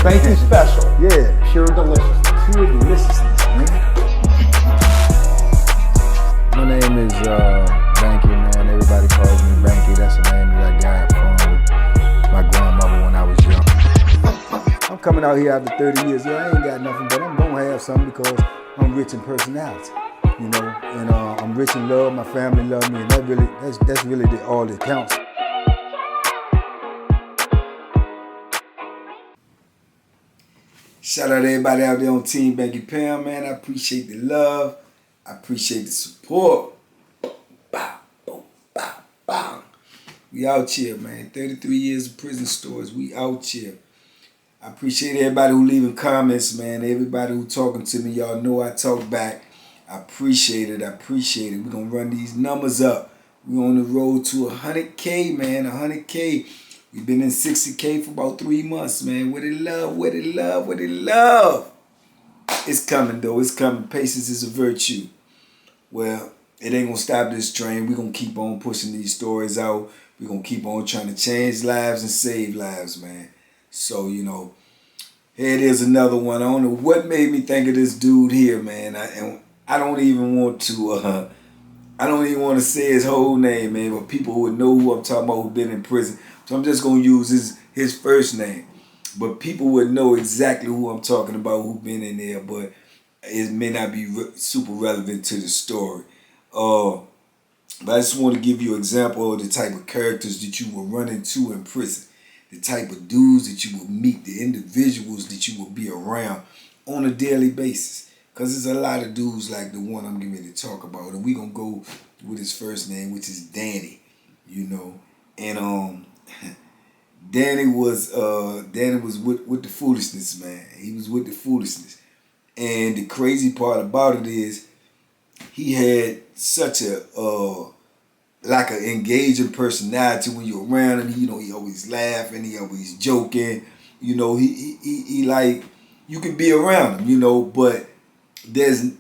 Banky special. Yeah. Pure deliciousness. Pure deliciousness, man. My name is Banky, man. Everybody calls me Banky. That's the name that I got from my grandmother when I was young. I'm coming out here after 30 years. Yeah, I ain't got nothing, but I'm gonna have something because I'm rich in personality, you know, and I'm rich in love. My family love me, and that's really all that counts. Shout out to everybody out there on Team Banky Pound, man. I appreciate the love. I appreciate the support. Bow, bow, bow, bow. We out here, man. 33 years of prison stories. We out here. I appreciate everybody who leaving comments, man. Everybody who talking to me. Y'all know I talk back. I appreciate it. I appreciate it. We're going to run these numbers up. We're on the road to 100K, man. 100K. We've been in 60K for about 3 months, man. Where they love, where they love, where they love. It's coming, though. It's coming. Patience is a virtue. Well, it ain't going to stop this train. We're going to keep on pushing these stories out. We're going to keep on trying to change lives and save lives, man. So, you know, here it is, another one. I don't know what made me think of this dude here, man. I don't even want to, I don't even want to say his whole name, man. But people who would know who I'm talking about who've been in prison. So I'm just going to use his first name. But people would know exactly who I'm talking about who've been in there. But it may not be super relevant to the story. But I just want to give you an example of the type of characters that you will run into in prison. The type of dudes that you will meet. The individuals that you will be around on a daily basis. Because there's a lot of dudes like the one I'm getting ready to talk about. And we're going to go with his first name, which is Danny. You know. And Danny was with the foolishness, man. He was with the foolishness. And the crazy part about it is he had such a like an engaging personality when you're around him. You know, he always laughing, he always joking. You know, he like, you can be around him, you know, but there's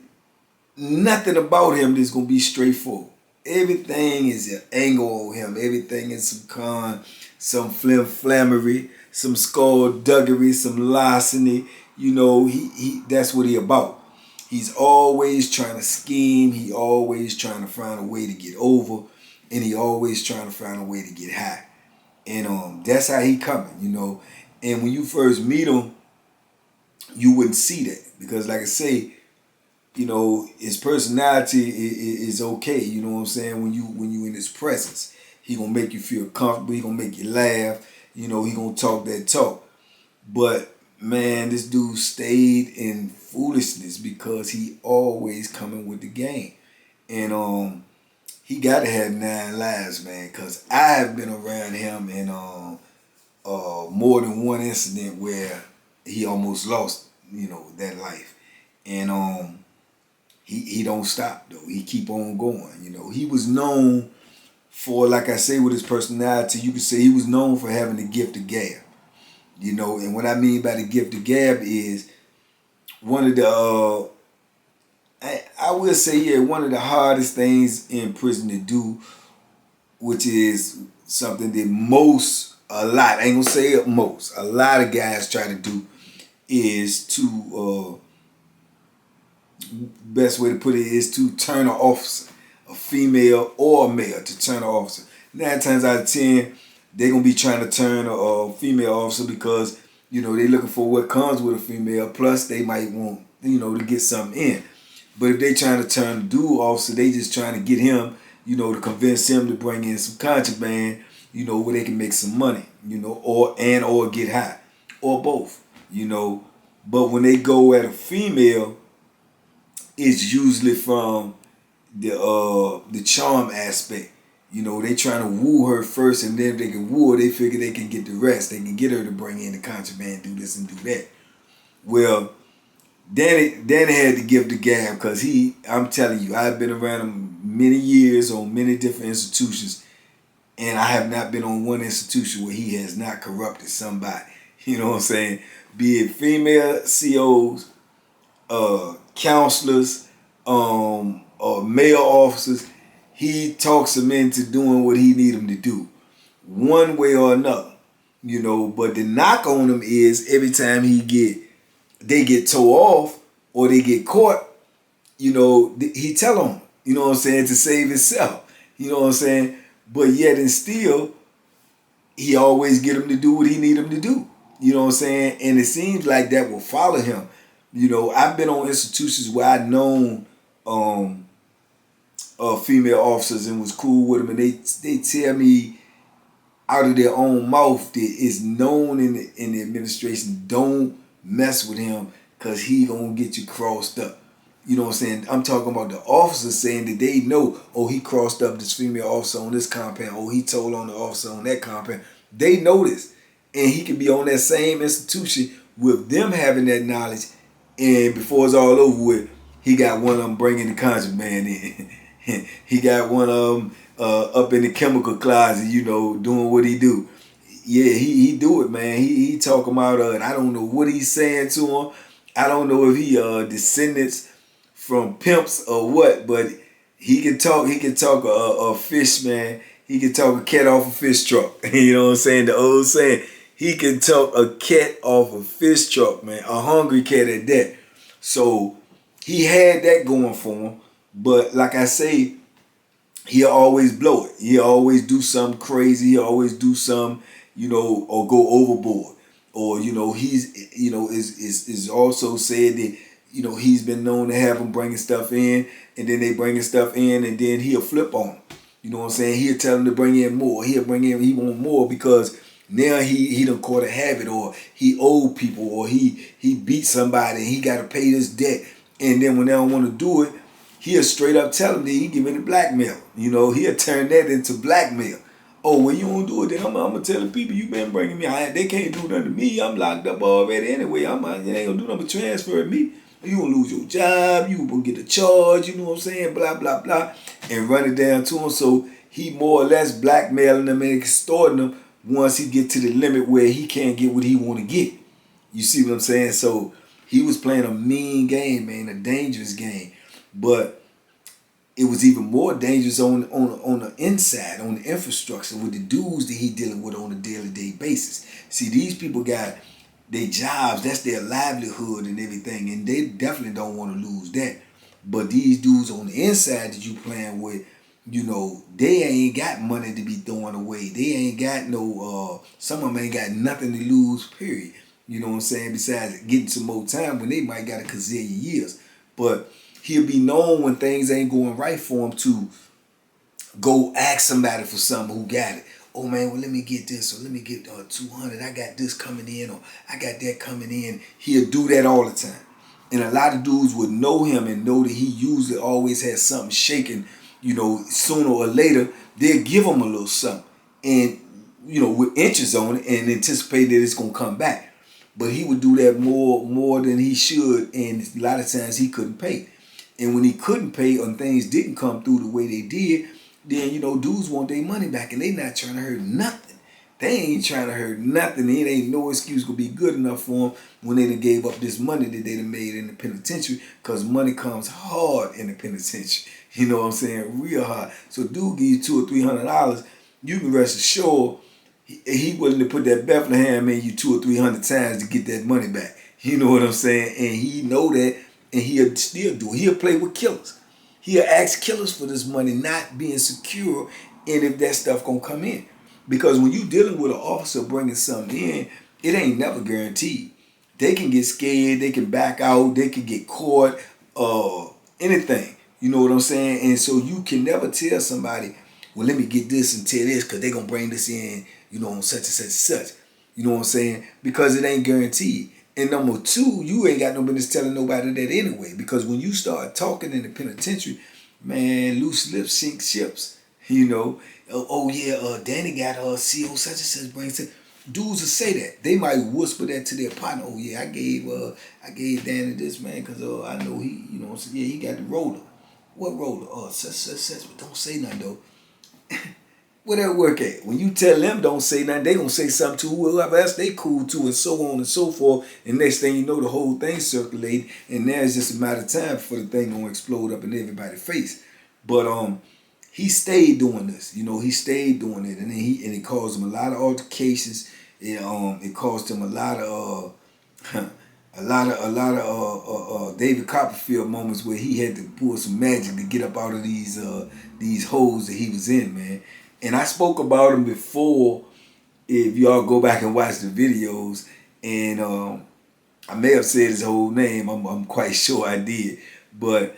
nothing about him that's gonna be straightforward. Everything is an angle on him. Everything is some con, some flammery, some skullduggery, some larceny. You know, he that's what he about. He's always trying to scheme. He always trying to find a way to get over, and he always trying to find a way to get high. And that's how he coming, you know. And when you first meet him, you wouldn't see that because, like I say, you know, his personality is okay. You know what I'm saying? When you in his presence, he gonna make you feel comfortable. He gonna make you laugh. You know, he gonna talk that talk. But man, this dude stayed in foolishness because he always coming with the game. And he got to have 9 lives, man, because I have been around him in more than one incident where he almost lost, you know, that life. And he don't stop, though. He keep on going, you know. He was known for, like I say, with his personality, you could say he was known for having the gift of gab. You know, and what I mean by the gift of gab is one of the, I will say, yeah, one of the hardest things in prison to do, which is something that a lot of guys try to do, is to, best way to put it is to turn an officer, a female or a male, to turn an officer. 9 times out of 10, they're going to be trying to turn a female officer because, you know, they're looking for what comes with a female. Plus, they might want, you know, to get something in. But if they trying to turn a dude officer, they just trying to get him, you know, to convince him to bring in some contraband, you know, where they can make some money, you know, or get high, or both, you know. But when they go at a female, it's usually from the charm aspect. You know, they trying to woo her first, and then if they can woo her, they figure they can get the rest. They can get her to bring in the contraband, do this and do that. Well, Danny had to give the gab because I'm telling you, I've been around him many years on many different institutions, and I have not been on one institution where he has not corrupted somebody. You know what I'm saying? Be it female COs, counselors, or male officers, he talks them into doing what he need them to do, one way or another. you know. But the knock on him is every time they get towed off or they get caught, you know, he tell on them, you know what I'm saying, to save himself, you know what I'm saying. But yet and still, he always get him to do what he need him to do, you know what I'm saying. And it seems like that will follow him. You know, I've been on institutions where I've known female officers and was cool with them, and they tell me out of their own mouth that it's known in the administration, don't mess with him because he gonna get you crossed up. You know what I'm saying? I'm talking about the officers saying that they know, oh, he crossed up this female officer on this compound, oh, he told on the officer on that compound. They know this. And he could be on that same institution with them having that knowledge, and before it's all over with, he got one of them bringing the contraband in. He got one of them up in the chemical closet, you know, doing what he do. Yeah, he do it, man. He talk about I don't know what he's saying to him. I don't know if he descendants from pimps or what, but he can talk. He can talk a fish, man. He can talk a cat off a fish truck. You know what I'm saying? The old saying. He can talk a cat off a fish truck, man. A hungry cat at that. So he had that going for him. But like I say, he'll always blow it. He'll always do something crazy. He'll always do something, you know, or go overboard. Or, you know, he's, you know, is also said that, you know, he's been known to have them bringing stuff in, and then they bringing stuff in, and then he'll flip on them. You know what I'm saying? He'll tell them to bring in more. He want more because now he done caught a habit, or he owed people, or he beat somebody and he got to pay this debt. And then when they don't want to do it, he'll straight up tell them that he giving it blackmail. You know, he'll turn that into blackmail. Oh, well, you don't do it, then I'm going to tell the people you been bringing me. They can't do nothing to me. I'm locked up already anyway. You ain't going to do nothing but transfer me. You going to lose your job. You going to get a charge, you know what I'm saying, blah, blah, blah, and run it down to him. So he more or less blackmailing them and extorting them once he get to the limit where he can't get what he want to get. You see what I'm saying? So he was playing a mean game, man, a dangerous game. But it was even more dangerous on the inside, on the infrastructure, with the dudes that he dealing with on a daily day basis. See, these people got their jobs, that's their livelihood and everything, and they definitely don't want to lose that. But these dudes on the inside that you playing with, you know, they ain't got money to be throwing away. They ain't got no, some of them ain't got nothing to lose, period. You know what I'm saying? Besides getting some more time when they might got a gazillion years. But he'll be known when things ain't going right for him to go ask somebody for something who got it. Oh man, well let me get this, or let me get 200. I got this coming in, or I got that coming in. He'll do that all the time. And a lot of dudes would know him and know that he usually always has something shaking. You know, sooner or later, they'll give him a little something. And, you know, with inches on it and anticipate that it's going to come back. But he would do that more than he should. And a lot of times he couldn't pay. And when he couldn't pay or things didn't come through the way they did, then, you know, dudes want their money back. And they not trying to hurt nothing. They ain't trying to hurt nothing. It ain't no excuse gonna be good enough for them when they done gave up this money that they done made in the penitentiary, because money comes hard in the penitentiary. You know what I'm saying? Real hard. So dude give you $200 or $300, you can rest assured he willing to put that Bethlehem in you 200 or 300 times to get that money back. You know what I'm saying? And he know that, and he'll still do it. He'll play with killers. He'll ask killers for this money not being secure, and if that stuff gonna come in. Because when you dealing with an officer bringing something in, it ain't never guaranteed. They can get scared, they can back out, they can get caught, anything. You know what I'm saying? And so you can never tell somebody, well, let me get this and tell this because they're going to bring this in, you know, on such and such and such. You know what I'm saying? Because it ain't guaranteed. And number two, you ain't got no business telling nobody that anyway. Because when you start talking in the penitentiary, man, loose lips sink ships. You know, Danny got CO such and such brings it. Dudes will say that. They might whisper that to their partner. Oh yeah, I gave Danny this, man, because I know he, you know, yeah, he got the roller. What roller? Such. But don't say nothing though. Where that work at? When you tell them don't say nothing, they gonna say something to whoever else they cool to, and so on and so forth. And next thing you know, the whole thing circulating, and now it's just a matter of time before the thing gonna explode up in everybody's face. But he stayed doing this, you know. He stayed doing it, and then he caused him a lot of altercations. It cost him a lot of David Copperfield moments where he had to pull some magic to get up out of these holes that he was in, man. And I spoke about him before. If y'all go back and watch the videos, and I may have said his whole name. I'm quite sure I did, but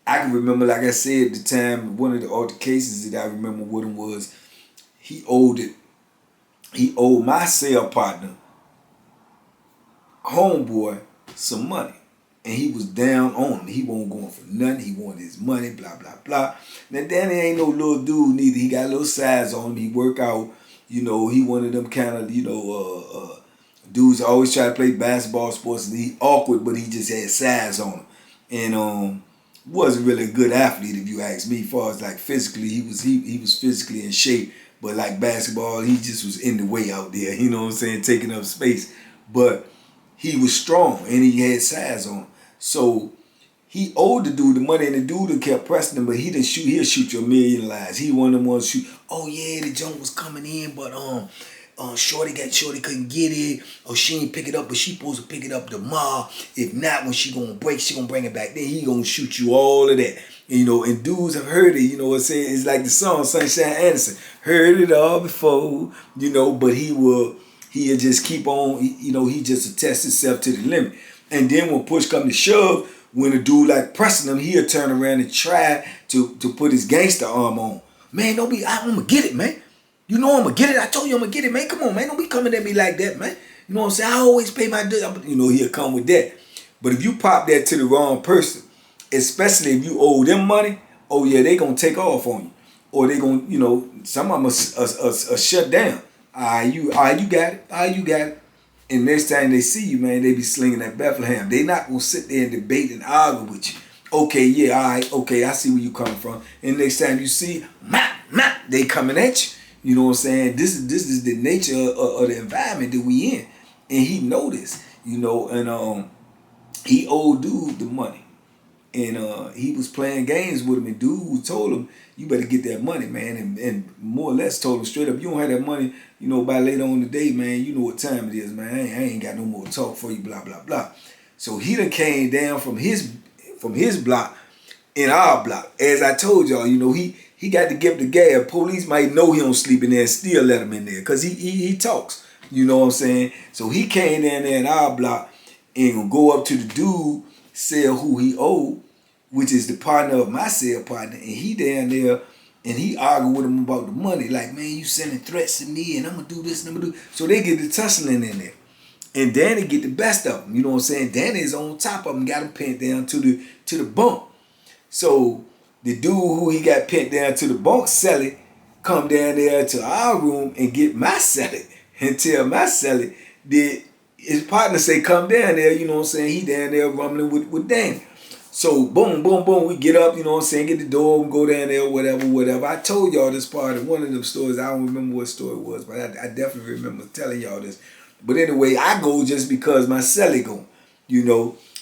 I can remember, like I said at the time, one of the altercations that I remember with him was he owed my cell partner, homeboy, some money. And he was down on him. He wasn't going for nothing. He wanted his money, blah, blah, blah. Now, Danny ain't no little dude neither. He got a little size on him. He work out. You know, he one of them kind of, dudes that always try to play basketball sports. And he awkward, but he just had size on him. And wasn't really a good athlete, if you ask me. As far as like physically, he was physically in shape. But like basketball, he just was in the way out there. You know what I'm saying? Taking up space. But he was strong and he had size on him. So he owed the dude the money, and the dude kept pressing him, but he'll shoot you a million lies. He one of them ones shoot, oh yeah, the junk was coming in, but Shorty couldn't get it, or she ain't pick it up, but she supposed to pick it up tomorrow. If not, when she gonna bring it back. Then he gonna shoot you all of that. And dudes have heard it, what I'm saying? It's like the song Sunshine Anderson. Heard it all before, but he'll just keep on, he just attest himself to the limit. And then when push come to shove, when a dude like pressing him, he'll turn around and try to put his gangster arm on. Man, I'm gonna get it, man. I'm gonna get it. I told you I'm gonna get it, man. Come on, man. Don't be coming at me like that, man. You know what I'm saying? I always pay my dues. He'll come with that. But if you pop that to the wrong person, especially if you owe them money, oh yeah, they gonna take off on you. Or they gonna, some of them are shut down. You got it. You got it. And next time they see you, man, they be slinging that Bethlehem. They not gonna sit there and debate and argue with you. Okay, yeah, all right, okay, I see where you coming from. And next time you see, they coming at you. You know what I'm saying? This is the nature of the environment that we in. And he know this, and he owed dude the money. And he was playing games with him, and dude told him, you better get that money, man. And more or less told him straight up, you don't have that money, by later on today, man, you know what time it is, man. I ain't got no more talk for you, blah, blah, blah. So he done came down from his block in our block. As I told y'all, he got to give the gab. Police might know he don't sleep in there and still let him in there because he talks. You know what I'm saying? So he came down there in our block and go up to the dude, sell who he owed, which is the partner of my cell partner, and he down there and he argued with him about the money. Like, man, you sending threats to me and I'm gonna do this and I'm gonna do. So they get the tussling in there. And Danny get the best of him. You know what I'm saying? Danny is on top of him, got him pinned down to the bunk. So the dude who he got pinned down to the bunk, Sally, come down there to our room and get my Sally and tell my Sally that his partner say, come down there, you know what I'm saying? He down there rumbling with Danny. So boom, boom, boom, we get up, you know what I'm saying, get the door and go down there, whatever. I told y'all this part of one of them stories. I don't remember what story it was, but I definitely remember telling y'all this. But anyway, I go just because my celly go,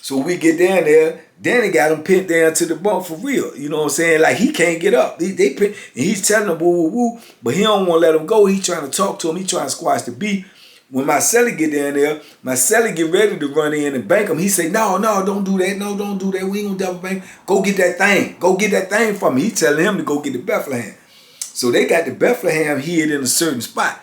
So we get down there, Danny got him pinned down to the bunk for real. You know what I'm saying? Like, he can't get up. They pin, and he's telling him woo, woo, woo, but he don't want to let him go. He trying to talk to him. He trying to squash the beef. When my celly get down there, my celly get ready to run in and bank him. He say, no, don't do that. No, don't do that. We ain't gonna double bank. Go get that thing. Go get that thing from me. He telling him to go get the Bethlehem. So they got the Bethlehem hid in a certain spot.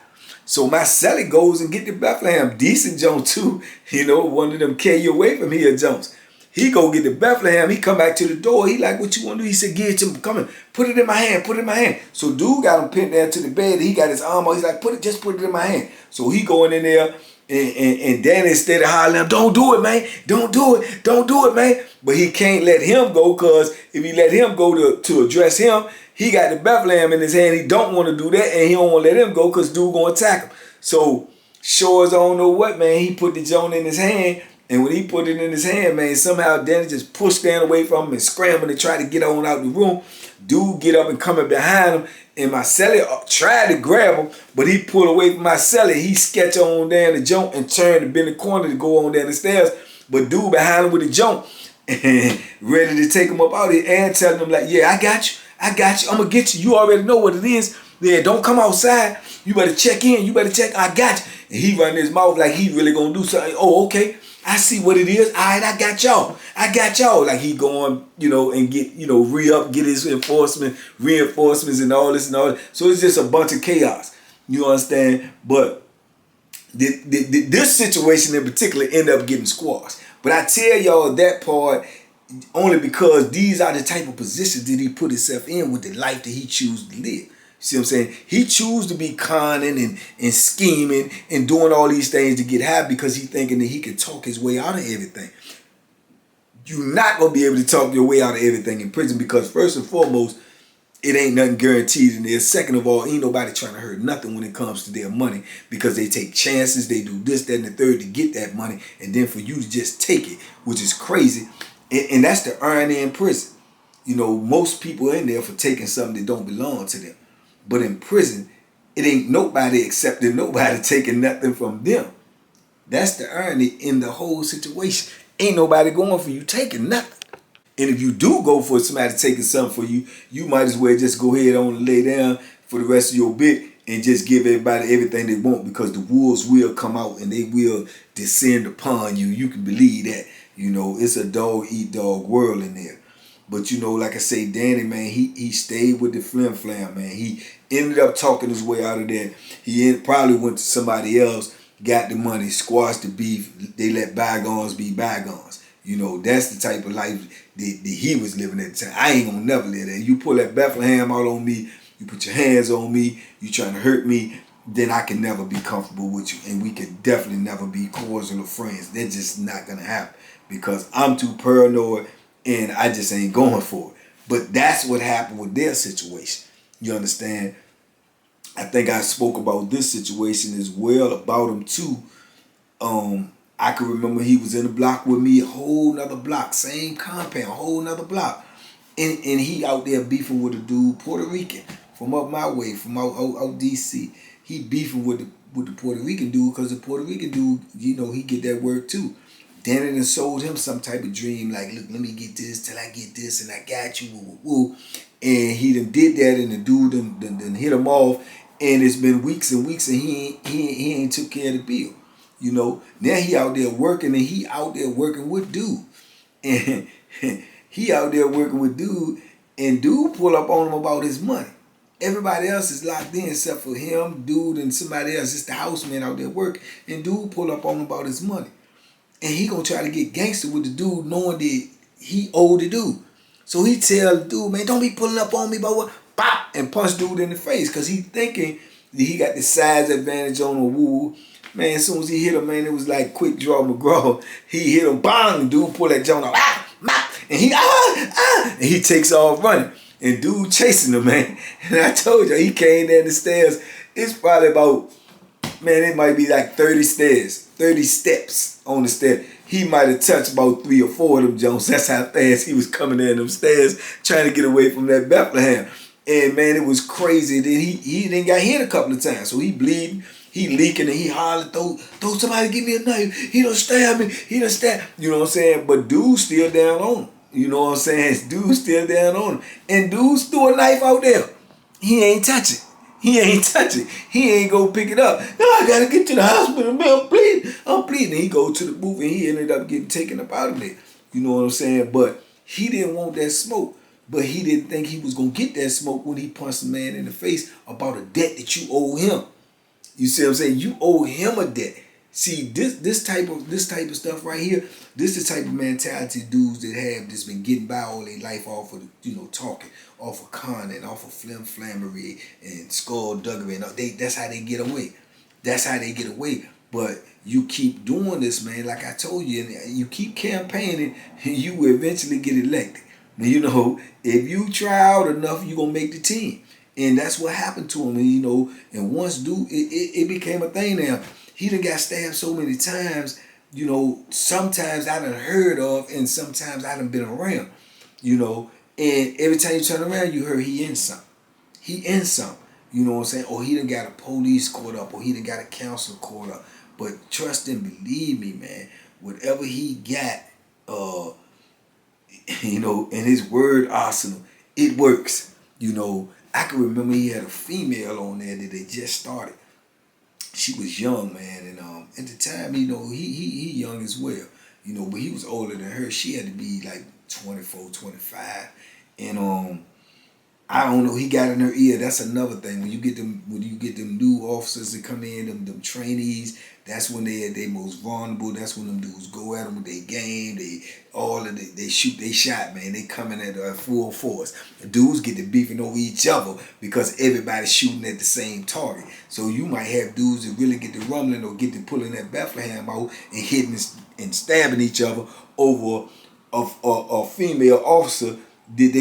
So my celly goes and get the Bethlehem. Decent jump too. One of them carry you away from here jumps. He go get the Bethlehem. He come back to the door. He like, what you want to do? He said, give it to him. Come in. Put it in my hand. Put it in my hand. So dude got him pinned down to the bed. He got his arm on. He's like, just put it in my hand. So he going in there, and Danny instead of hollering, don't do it, man. Don't do it. Don't do it, man. But he can't let him go, because if he let him go to address him, he got the Bethlehem in his hand. He don't want to do that, and he don't want to let him go because dude going to attack him. So sure as I don't know what, man, he put the joint in his hand. And when he put it in his hand, man, somehow Danny just pushed Dan away from him and scrambled to try to get on out the room. Dude get up and coming behind him. And my celly tried to grab him, but he pulled away from my celly. He sketched on down the joint and turned to bend the corner to go on down the stairs. But dude behind him with the joint and ready to take him up out here and telling him like, yeah, I got you. I'm going to get you. You already know what it is. Yeah, don't come outside. You better check in. You better check. I got you. And he run his mouth like he really gonna do something. Oh, okay. I see what it is. All right, I got y'all. I got y'all. Like he going, and get, re-up, get his reinforcements and all this and all that. So it's just a bunch of chaos. You understand? But this situation in particular ended up getting squashed. But I tell y'all that part only because these are the type of positions that he put himself in with the life that he chooses to live. See what I'm saying? He chooses to be conning and scheming and doing all these things to get high because he's thinking that he can talk his way out of everything. You're not going to be able to talk your way out of everything in prison because first and foremost, it ain't nothing guaranteed in there. Second of all, ain't nobody trying to hurt nothing when it comes to their money because they take chances, they do this, that, and the third to get that money, and then for you to just take it, which is crazy. And that's the irony in prison. Most people in there for taking something that don't belong to them. But in prison, it ain't nobody accepting nobody taking nothing from them. That's the irony in the whole situation. Ain't nobody going for you taking nothing. And if you do go for somebody taking something for you, you might as well just go ahead on and lay down for the rest of your bit and just give everybody everything they want because the wolves will come out and they will descend upon you. You can believe that. It's a dog-eat-dog world in there. But like I say, Danny, man, he stayed with the flim-flam, man. He ended up talking his way out of that. He probably went to somebody else, got the money, squashed the beef. They let bygones be bygones. That's the type of life that he was living at the time. I ain't gonna never live that. You pull that Bethlehem out on me, you put your hands on me, you trying to hurt me, then I can never be comfortable with you. And we can definitely never be cordial or friends. That's just not gonna happen because I'm too paranoid and I just ain't going for it. But that's what happened with their situation. You understand? I think I spoke about this situation as well, about him too. I can remember he was in the block with me, a whole nother block, same compound, whole nother block. And he out there beefing with a dude, Puerto Rican, from up my way, from out DC. He beefing with the Puerto Rican dude because the Puerto Rican dude, he get that work too. Danny done sold him some type of dream, like, look, let me get this till I get this, and I got you, woo, woo, woo. And he done did that, and the dude done hit him off, and it's been weeks and weeks, and he ain't took care of the bill. Now he out there working, and he out there working with dude. And he out there working with dude, and dude pull up on him about his money. Everybody else is locked in except for him, dude, and somebody else. It's the houseman out there working, and dude pull up on him about his money. And he gonna try to get gangster with the dude knowing that he owed the dude. So he tell the dude, man, don't be pulling up on me, but what? Pop! And punch dude in the face because he thinking that he got the size advantage on a woo. Man, as soon as he hit him, man, it was like quick draw McGraw. He hit him, bang! Dude pull that joint out, and he takes off running. And dude chasing him, man. And I told you, he came down the stairs. It's probably about, man, it might be like 30 steps on the stairs. He might have touched about 3 or 4 of them Jones. That's how fast he was coming down them stairs trying to get away from that Bethlehem. And man, it was crazy. Then he then got hit a couple of times. So he bleeding, he leaking, and he hollering, throw somebody give me a knife. He done stab me. He done stab. You know what I'm saying? But dude's still down on him. You know what I'm saying? Dude's still down on him. And dude's threw a knife out there. He ain't touch it. He ain't touch it. He ain't go pick it up. No, I gotta get to the hospital, man. I'm bleeding. And he go to the booth and he ended up getting taken up out of there. You know what I'm saying? But he didn't want that smoke. But he didn't think he was gonna get that smoke when he punched the man in the face about a debt that you owe him. You see what I'm saying? You owe him a debt. See, this type of stuff right here, this is the type of mentality dudes that have that's been getting by all their life off of talking, off of conning, off of flammery and skullduggery, and that's how they get away. That's how they get away. But you keep doing this, man, like I told you, and you keep campaigning, and you will eventually get elected. If you try out enough, you're gonna make the team. And that's what happened to him. And once dude, it became a thing now. He done got stabbed so many times, sometimes I done heard of and sometimes I done been around, and every time you turn around, you heard he in something. He in something, you know what I'm saying? Or he done got a police caught up, or he done got a counselor caught up. But trust and believe me, man, whatever he got, in his word arsenal, it works. I can remember he had a female on there that they just started. She was young, man, and at the time, he young as well, but he was older than her. She had to be like 24, 25, and I don't know. He got in her ear. That's another thing. When you get them new officers that come in, them trainees, that's when they most vulnerable. That's when them dudes go at them with their game. They shoot they shot, man. They coming at full force. The dudes get to beefing over each other because everybody's shooting at the same target. So you might have dudes that really get to rumbling or get to pulling that Bethlehem out and hitting and stabbing each other over a female officer. Did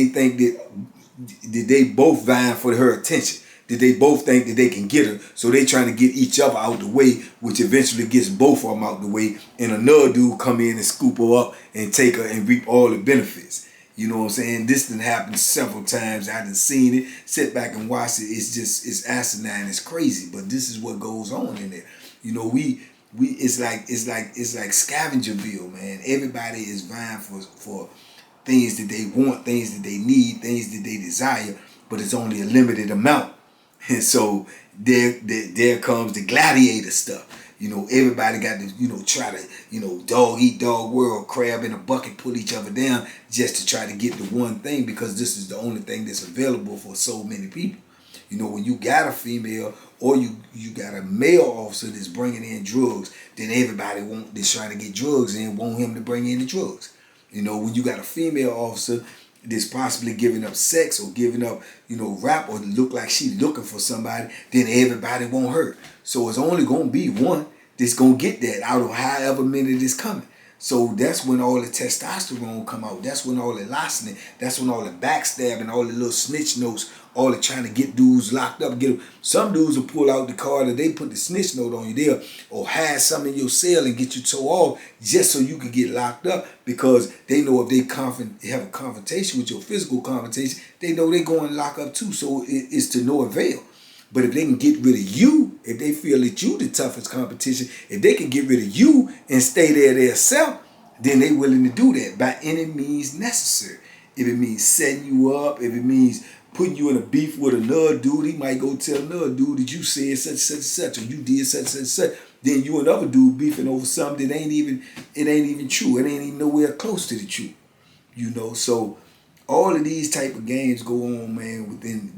they both vying for her attention? Did they both think that they can get her? So they trying to get each other out the way, which eventually gets both of them out the way, and another dude come in and scoop her up and take her and reap all the benefits. You know what I'm saying? This done happened several times. I done seen it. Sit back and watch it. It's asinine. It's crazy. But this is what goes on in there. It's like Scavengerville, man. Everybody is vying for things that they want, things that they need, things that they desire, but it's only a limited amount. And so there comes the gladiator stuff. Everybody got to, try to, dog eat dog world, crab in a bucket, pull each other down just to try to get the one thing, because this is the only thing that's available for so many people. When you got a female or you got a male officer that's bringing in drugs, then everybody that's trying to get drugs in want him to bring in the drugs. When you got a female officer that's possibly giving up sex or giving up, rap, or look like she's looking for somebody, then everybody want her. So it's only going to be one that's going to get that out of however many is coming. So that's when all the testosterone come out. That's when all the larceny, that's when all the backstabbing, all the little snitch notes, all the trying to get dudes locked up. Some dudes will pull out the card that they put the snitch note on you there, or hide something in your cell and get you towed off just so you can get locked up, because they know if they have a confrontation with your physical confrontation, they know they're going to lock up too. So it's to no avail. But if they can get rid of you, if they feel that you the toughest competition, if they can get rid of you and stay there themselves, then they willing to do that by any means necessary. If it means setting you up, if it means putting you in a beef with another dude, he might go tell another dude that you said such and such and such, or you did such and such and such. Then you and another dude beefing over something that ain't even true. It ain't even nowhere close to the truth. So all of these type of games go on, man, within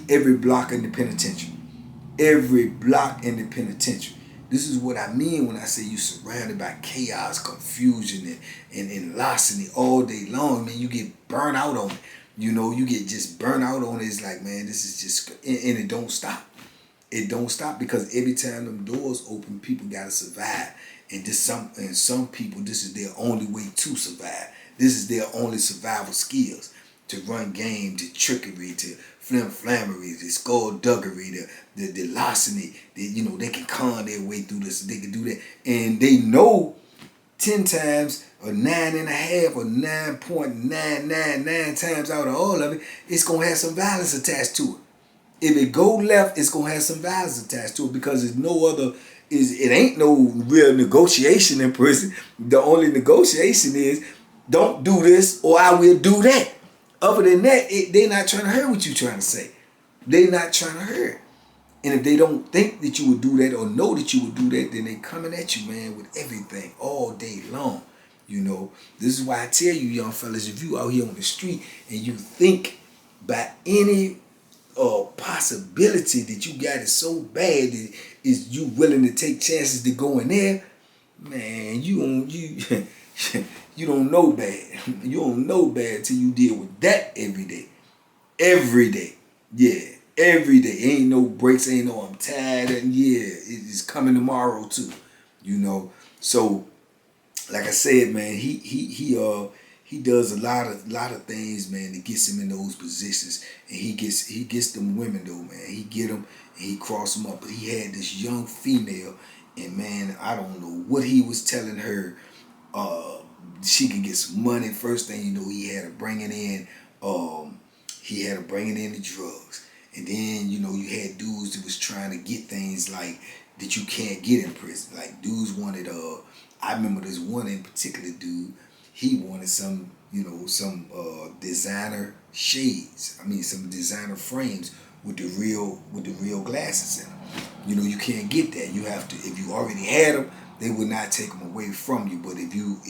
every block in the penitentiary. Every block in the penitentiary. This is what I mean when I say you surrounded by chaos, confusion, and larceny all day long, man. You get burnt out on it. You get just burnt out on it. It's like, man, this is just, and it don't stop. It don't stop, because every time them doors open, people gotta survive. And some people, this is their only way to survive. This is their only survival skills. To run game, to trickery, to flammery, to skullduggery, the larceny. They can con their way through this. They can do that. And they know 10 times or 9.5 or 9.999 times out of all of it, it's going to have some violence attached to it. If it go left, it's going to have some violence attached to it, because it ain't no real negotiation in prison. The only negotiation is, don't do this or I will do that. Other than that, they're not trying to hear what you're trying to say. They're not trying to hear. And if they don't think that you would do that or know that you would do that, then they coming at you, man, with everything all day long. This is why I tell you, young fellas, if you out here on the street and you think by any possibility that you got it so bad that is you willing to take chances to go in there, man, you don't know bad. You don't know bad till you deal with that every day. Every day. Yeah. Every day. Ain't no breaks, ain't no I'm tired, and yeah, it's coming tomorrow too. So like I said, man, he does a lot of things, man, that gets him in those positions. And he gets them women though, man. He get them and he cross them up. But he had this young female, and man, I don't know what he was telling her. She could get some money. First thing you know, he had her bringing in the drugs. And then, you had dudes that was trying to get things like that you can't get in prison. Like dudes wanted, I remember this one in particular dude, he wanted some, some designer shades. I mean, some designer frames with the real glasses in them. You can't get that. You have to, if you already had them, they would not take them away from you. But if you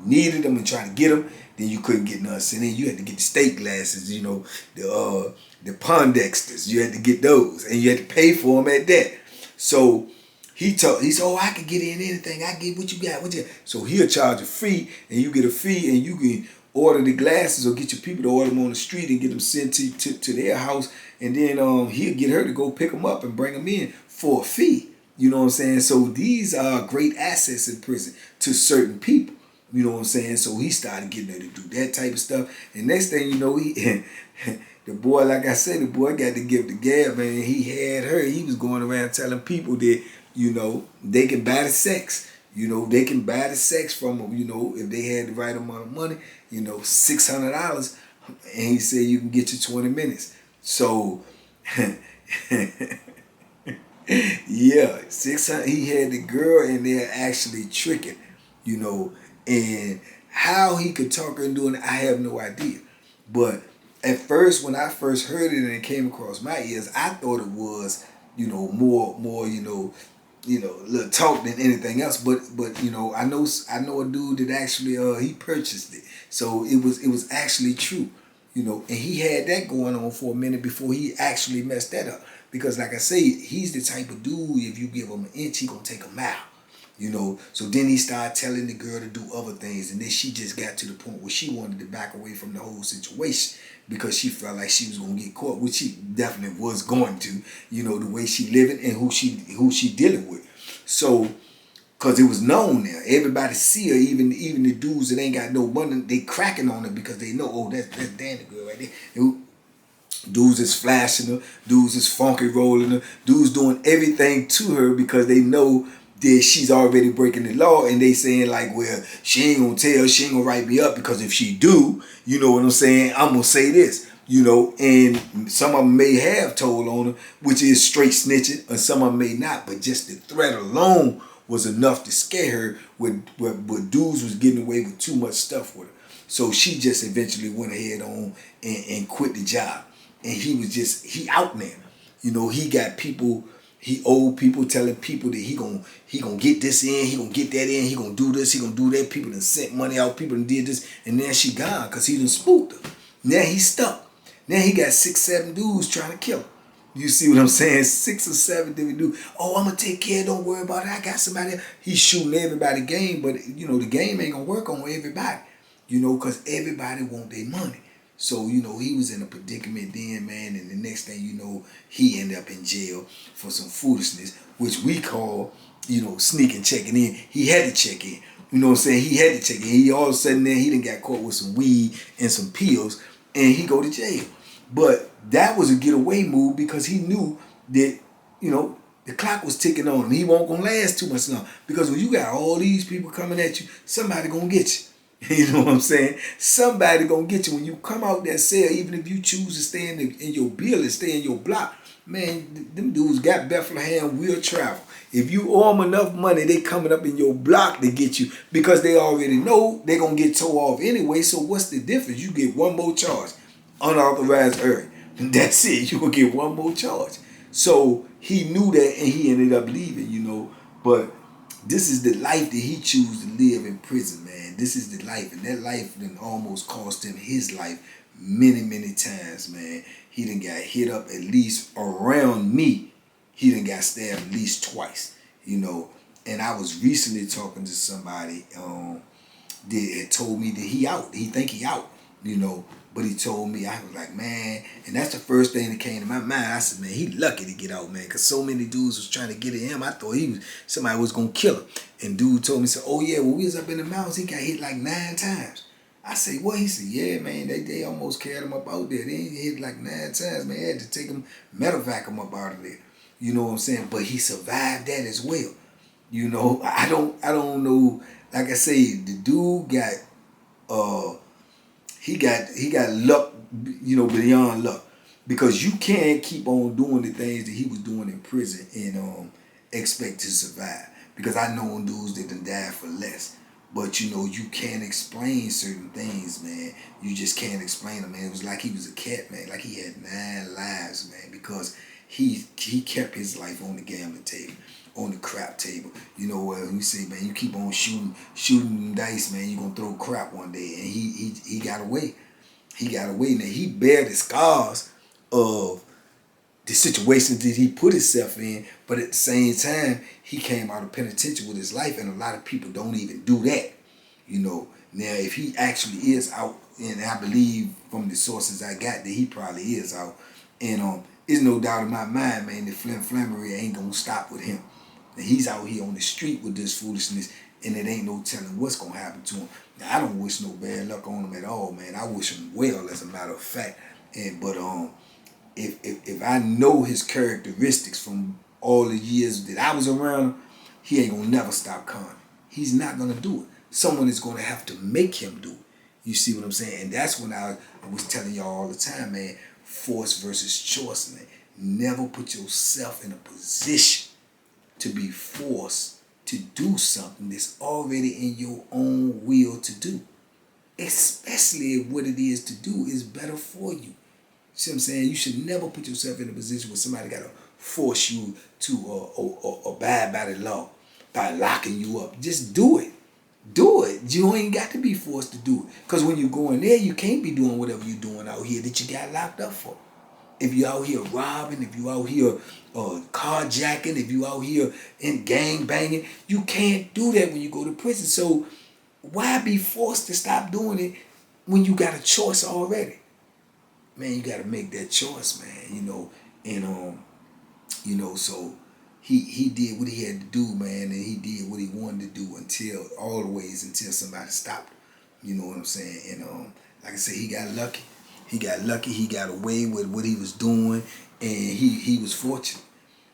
needed them and trying to get them, then you couldn't get nothing. And then you had to get the state glasses, the Pondexters. You had to get those, and you had to pay for them at that. So he said, oh, I can get in anything. I get what you got. So he'll charge a fee, and you get a fee, and you can order the glasses or get your people to order them on the street and get them sent to their house, and then he'll get her to go pick them up and bring them in for a fee. You know what I'm saying? So these are great assets in prison to certain people. You know what I'm saying? So he started getting her to do that type of stuff. And next thing you know, he the boy, like I said, the boy got to give the gab, man. He had her. He was going around telling people that, they can buy the sex. They can buy the sex from them, if they had the right amount of money, $600. And he said you can get you 20 minutes. So, yeah, 600. He had the girl in there actually tricking, and how he could talk her into it, I have no idea. But at first, when I first heard it and it came across my ears, I thought it was, more, little talk than anything else. But I know a dude that actually he purchased it, so it was actually true, and he had that going on for a minute before he actually messed that up. Because like I say, he's the type of dude, if you give him an inch, he gonna take a mile. So then he started telling the girl to do other things, and then she just got to the point where she wanted to back away from the whole situation because she felt like she was gonna get caught, which she definitely was going to, the way she living and who she dealing with. So, cause it was known now, everybody see her, even the dudes that ain't got no money, they cracking on her because they know, oh, that's Danny girl right there. And dudes is flashing her, dudes is funky rolling her, dudes doing everything to her because they know that she's already breaking the law, and they saying like, well, she ain't gonna tell, she ain't gonna write me up, because if she do, you know what I'm saying, I'm gonna say this, and some of them may have told on her, which is straight snitching, and some of them may not, but just the threat alone was enough to scare her where dudes was getting away with too much stuff with her. So she just eventually went ahead on and quit the job. And he out there. He got people, he owed people, telling people that he gonna get this in, he gonna get that in, he gonna do this, he gonna do that. People done sent money out, people done did this, and then she gone because he done spooked her. Now he stuck. Now he got 6-7 dudes trying to kill him. You see what I'm saying? 6 or 7 different dudes. Oh, I'm gonna take care, don't worry about it, I got somebody. He's shooting everybody game, but the game ain't gonna work on everybody. Because everybody want their money. So, he was in a predicament then, man, and the next thing you know, he ended up in jail for some foolishness, which we call, sneaking, checking in. He had to check in. You know what I'm saying? He had to check in. He all of a sudden then he done got caught with some weed and some pills, and he go to jail. But that was a getaway move because he knew that, the clock was ticking on him. He won't gonna last too much long. Because when you got all these people coming at you, somebody gonna get you. You know what I'm saying? Somebody gonna get you when you come out that cell. Even if you choose to stay in your building, stay in your block, man, them dudes got Bethlehem will travel. If you owe them enough money, they coming up in your block to get you because they already know they gonna get towed off anyway. So what's the difference? You get one more charge, unauthorized area. That's it. You gonna get one more charge. So he knew that, and he ended up leaving. But this is the life that he chose to live in prison, man. This is the life, and that life then almost cost him his life many, many times, man. He done got hit up at least around me. He done got stabbed at least twice, And I was recently talking to somebody that had told me that he out. He think he out, But he told me, I was like, man, and that's the first thing that came to my mind. I said, man, he lucky to get out, man, because so many dudes was trying to get at him. I thought somebody was going to kill him. And dude told me, said, oh, yeah, when we was up in the mountains, he got hit like 9 times. I said, what? He said, yeah, man, they almost carried him up out there. They hit like 9 times, man. They had to take him, medevac him up out of there. You know what I'm saying? But he survived that as well. I don't know. Like I say, the dude got, he got luck, beyond luck. Because you can't keep on doing the things that he was doing in prison and expect to survive. Because I know dudes that done died for less. But you know, you can't explain certain things, man. You just can't explain them, man. It was like he was a cat, man. Like he had 9 lives, man, because he kept his life on the gambling table, on the crap table. You know what we say, man? You keep on shooting dice, man. You gonna throw crap one day, and he got away. He got away. Now he bear the scars of the situations that he put himself in, but at the same time, he came out of penitentiary with his life, and a lot of people don't even do that. You know, now if he actually is out, and I believe from the sources I got that he probably is out, and there's no doubt in my mind, man, the flammery ain't gonna stop with him. And he's out here on the street with this foolishness, and it ain't no telling what's gonna happen to him. Now, I don't wish no bad luck on him at all, man. I wish him well, as a matter of fact. But if I know his characteristics from all the years that I was around him, he ain't gonna never stop conning. He's not gonna do it. Someone is gonna have to make him do it. You see what I'm saying? And that's when I was telling y'all all the time, man, force versus choice, man. Never put yourself in a position to be forced to do something that's already in your own will to do. Especially if what it is to do is better for you. See what I'm saying? You should never put yourself in a position where somebody got to force you to abide by the law by locking you up. Just do it. Do it. You ain't got to be forced to do it. Because when you go in there, you can't be doing whatever you're doing out here that you got locked up for. If you out here robbing, if you out here carjacking, if you out here in gang banging, you can't do that when you go to prison. So why be forced to stop doing it when you got a choice already? Man, you got to make that choice, man. You know, and so he did what he had to do, man, and he did what he wanted to do until somebody stopped him. You know what I'm saying? And like I said, he got lucky. He got lucky. He got away with what he was doing, and he was fortunate.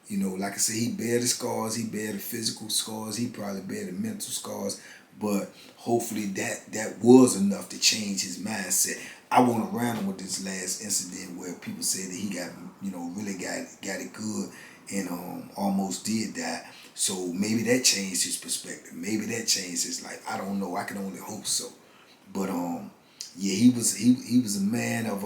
You know, like I said, he bear the scars. He bear the physical scars. He probably bear the mental scars. But hopefully that was enough to change his mindset. I went around him with this last incident where people said that he got, really got it good and almost did die. So maybe that changed his perspective. Maybe that changed his life. I don't know. I can only hope so. But yeah, he was a man of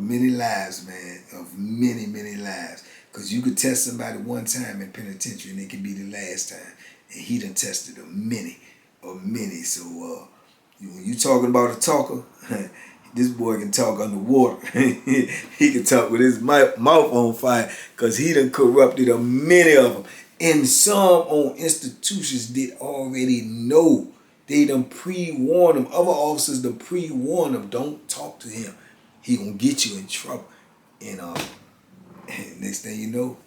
many lives, man, of many lives. Because you could test somebody one time in penitentiary and it could be the last time. And he done tested a many. So when you talking about a talker, this boy can talk underwater. He can talk with his mouth on fire because he done corrupted a many of them. And some on institutions did already know. They done pre-warned them. Other officers done pre-warned them. Don't talk to him. He gonna get you in trouble. And next thing you know,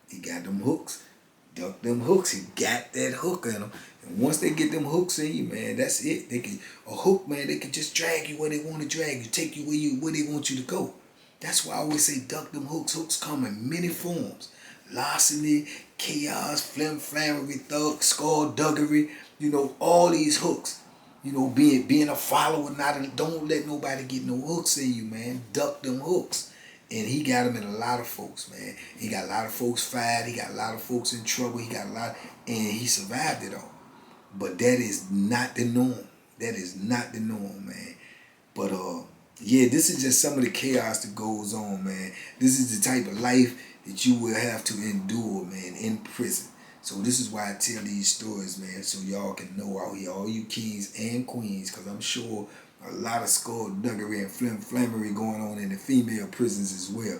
he got them hooks. Duck them hooks. He got that hook in him. And once they get them hooks in you, man, that's it. A hook, man, they can just drag you where they want to drag you, take you where they want you to go. That's why I always say duck them hooks. Hooks come in many forms. Larceny, chaos, flammery, thug, skullduggery, all these hooks. Being a follower, don't let nobody get no hooks in you, man. Duck them hooks. And he got them in a lot of folks, man. He got a lot of folks fired. He got a lot of folks in trouble. And he survived it all. But that is not the norm. That is not the norm, man. But yeah, this is just some of the chaos that goes on, man. This is the type of life that you will have to endure, man, in prison. So this is why I tell these stories, man, so y'all can know out here, all you kings and queens, because I'm sure a lot of skullduggery and flammery going on in the female prisons as well.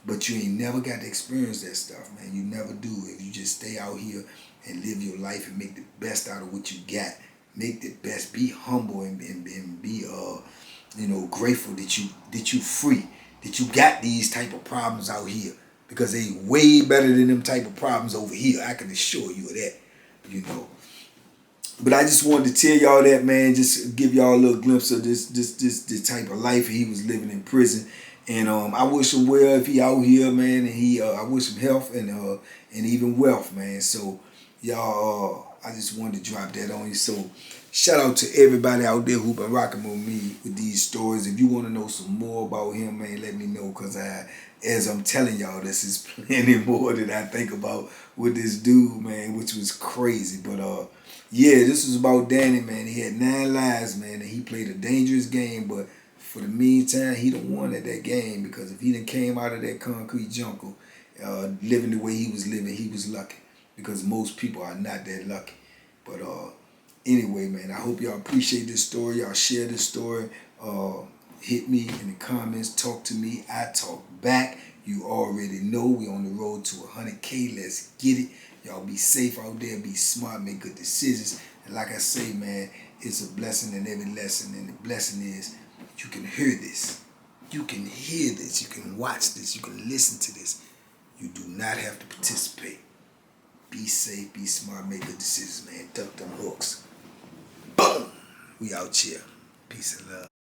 But you ain't never got to experience that stuff, man. You never do if you just stay out here and live your life and make the best out of what you got. Make the best. Be humble and be grateful that you free, that you got these type of problems out here, because they way better than them type of problems over here. I can assure you of that, But I just wanted to tell y'all that, man, just give y'all a little glimpse of this type of life he was living in prison. And I wish him well if he out here, man, and I wish him health and even wealth, man. So y'all, I just wanted to drop that on you. So Shout out to everybody out there who been rocking with me with these stories. If you want to know some more about him, man, let me know. Because as I'm telling y'all, this is plenty more than I think about with this dude, man, which was crazy. But yeah, this was about Danny, man. He had 9 lives, man, and he played a dangerous game. But for the meantime, he done won at that game, because if he done came out of that concrete jungle living the way he was living, he was lucky. Because most people are not that lucky. But anyway, man, I hope y'all appreciate this story. Y'all share this story. Hit me in the comments. Talk to me. I talk back. You already know we on the road to 100K. Let's get it. Y'all be safe out there. Be smart. Make good decisions. And like I say, man, it's a blessing in every lesson. And the blessing is you can hear this. You can hear this. You can watch this. You can listen to this. You do not have to participate. Be safe, be smart, make good decisions, man. Duck them hooks. Boom! We out here. Peace and love.